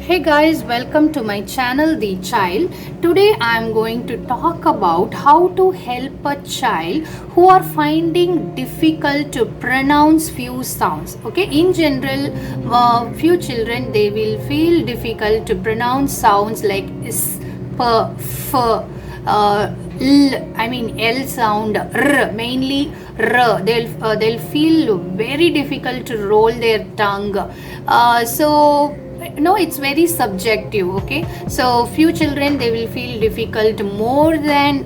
Hey guys, welcome to my channel The Child. Today I am going to talk about how to help a child who are finding difficult to pronounce few sounds. Okay, in general, few children they will feel difficult to pronounce sounds like is, p, f, L sound, r, mainly r. They'll feel very difficult to roll their tongue. So no, it's very subjective. Okay, so few children they will feel difficult more than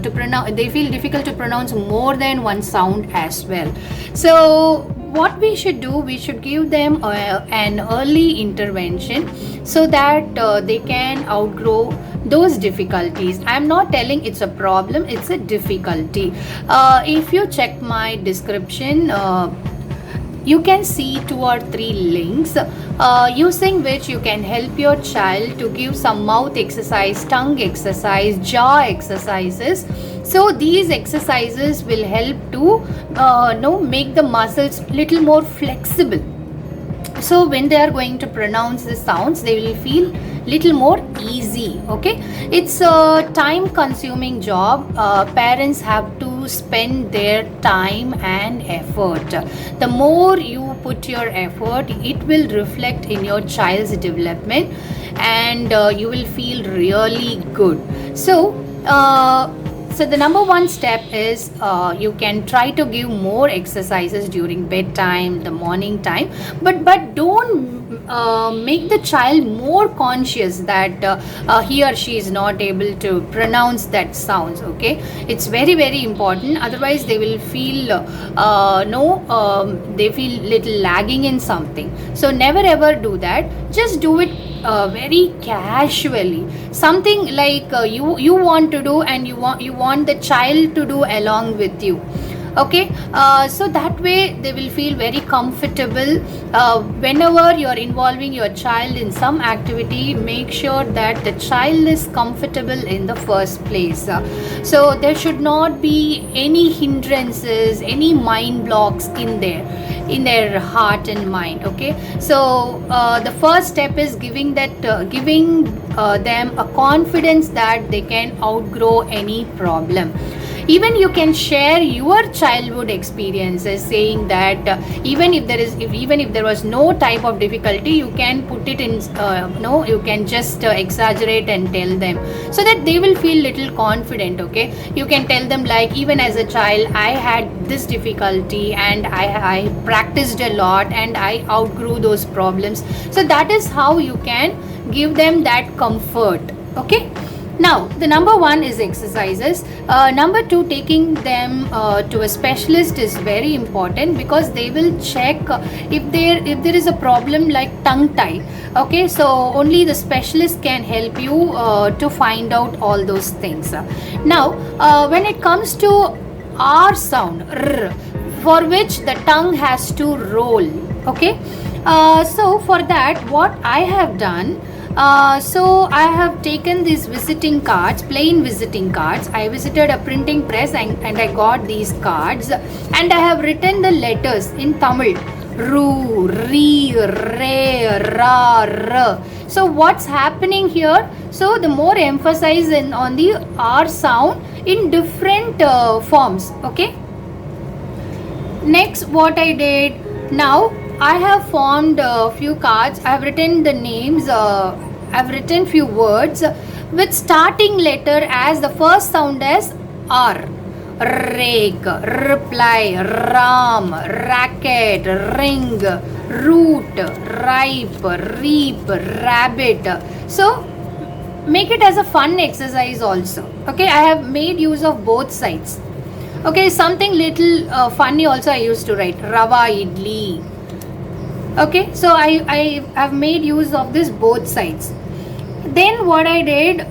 to pronounce. They feel difficult to pronounce more than one sound as well. So what we should do, we should give them an early intervention so that they can outgrow those difficulties. I'm not telling it's a problem, it's a difficulty. If you check my description, you can see 2 or 3 links using which you can help your child to give some mouth exercise, tongue exercise, jaw exercises. So these exercises will help to make the muscles little more flexible. So when they are going to pronounce the sounds, they will feel little more easy. Okay, it's a time consuming job. Parents have to spend their time and effort. The more you put your effort, it will reflect in your child's development, and you will feel really good. So the number one step is you can try to give more exercises during bedtime, the morning time, but don't make the child more conscious that he or she is not able to pronounce that sounds. Okay, it's very important. Otherwise, they will feel they feel little lagging in something. So never ever do that. Just do it very casually, something like you want to do, and you want the child to do along with you. Okay, so that way they will feel very comfortable. Whenever you are involving your child in some activity, make sure that the child is comfortable in the first place. So there should not be any hindrances, any mind blocks in their heart and mind. Okay, so the first step is giving them a confidence that they can outgrow any problem. Even you can share your childhood experiences, saying that even if there was no type of difficulty, you can put it in you can just exaggerate and tell them, so that they will feel little confident. Okay, you can tell them like, even as a child I had this difficulty and I practiced a lot and I outgrew those problems. So that is how you can give them that comfort. Okay, now the number one is exercises. Number two, taking them to a specialist is very important, because they will check if there is a problem like tongue tie. Okay, so only the specialist can help you to find out all those things. Now when it comes to R sound, r, for which the tongue has to roll. Okay, so for that what I have done, so I have taken these visiting cards, plain visiting cards. I visited a printing press and I got these cards, and I have written the letters in Tamil: Ru, Ri, Re, Ra, R. So what's happening here? So the more emphasis on the R sound in different forms. Okay, next what I did, now I have formed a few cards. I have written the names. I've written few words with starting letter as the first sound as R. Rake, reply, ram, racket, ring, root, ripe, reap, rabbit. So make it as a fun exercise also. Okay, I have made use of both sides. Okay, something little funny also I used to write: Rava idli. Okay, so I have made use of this both sides. Then what I did,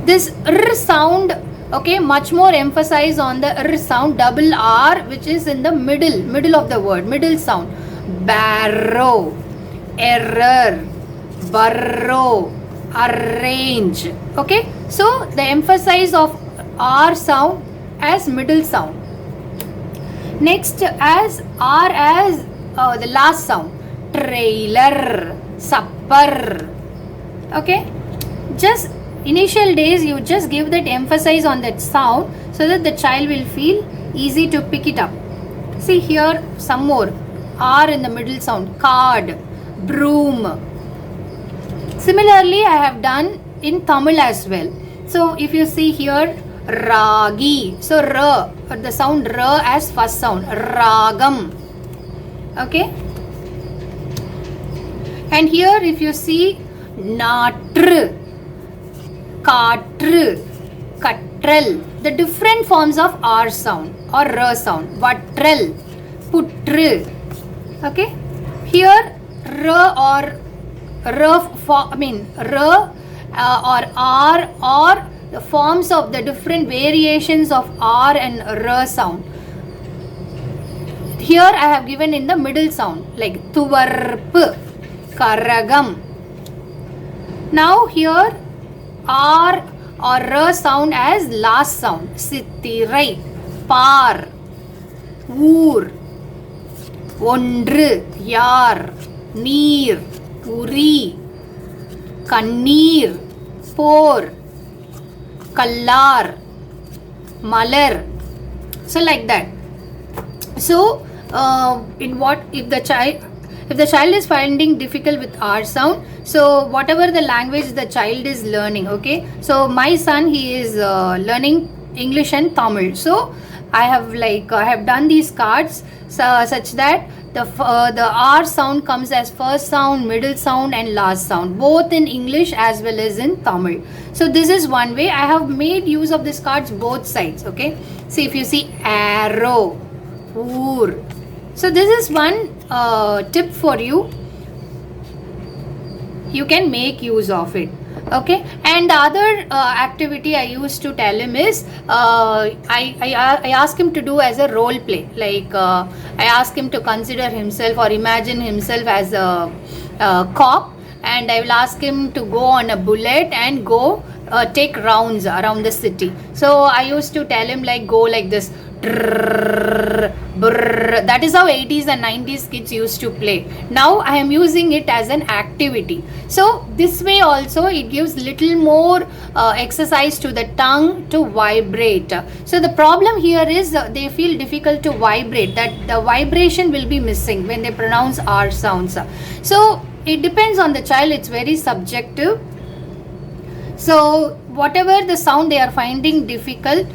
this r sound, okay, much more emphasis on the r sound, double R, which is in the middle of the word, middle sound. Barrow, error, burrow, arrange. Okay, so the emphasis of R sound as middle sound. Next, as R as the last sound: trailer, supper. Okay, just initial days you just give that emphasis on that sound so that the child will feel easy to pick it up. See here some more R in the middle sound, card, broom. Similarly I have done in Tamil as well. So if you see here ragi, so r, the sound r as first sound, ragam. Okay, and here if you see natru, katru, katral, the different forms of r sound or r sound, vatral, putru. Okay, here r or r or r or the forms of the different variations of r and r sound. Here I have given in the middle sound like tuvarpu, karagam. Now here r or r sound as last sound, sittirai, par, oor, ஒன்று, யார், நீர், உரி, கண்ணீர், போர், கல்லார், மலர். So like that. So in what if the child is finding difficult with R sound, so whatever the language the child is learning, okay, so my son, he is learning English and Tamil, so I have done these cards such that the R sound comes as first sound, middle sound and last sound, both in English as well as in Tamil. So this is one way I have made use of these cards both sides. Okay, see if you see arrow, oor. So this is one tip for you. You can make use of it. Okay, and the other activity I used to tell him is I ask him to do as a role play, like I ask him to consider himself or imagine himself as a cop, and I will ask him to go on a bullet and go take rounds around the city. So I used to tell him like go like this. That is how 80s and 90s kids used to play. Now I am using it as an activity. So this way also it gives little more exercise to the tongue to vibrate. So the problem here is they feel difficult to vibrate, that the vibration will be missing when they pronounce R sounds. So it depends on the child, it's very subjective. So whatever the sound they are finding difficult,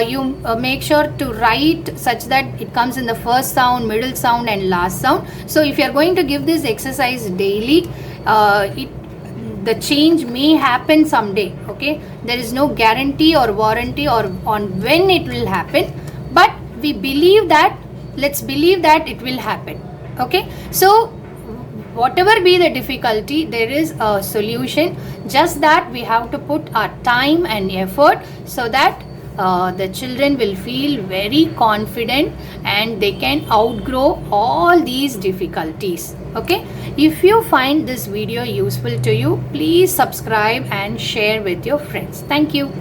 you make sure to write such that it comes in the first sound, middle sound and last sound. So if you are going to give this exercise daily, the change may happen someday. Okay, there is no guarantee or warranty or on when it will happen, but we believe that, let's believe that it will happen. Okay, so whatever be the difficulty, there is a solution, just that we have to put our time and effort so that the children will feel very confident and they can outgrow all these difficulties. Okay, if you find this video useful to you, please subscribe and share with your friends. Thank you.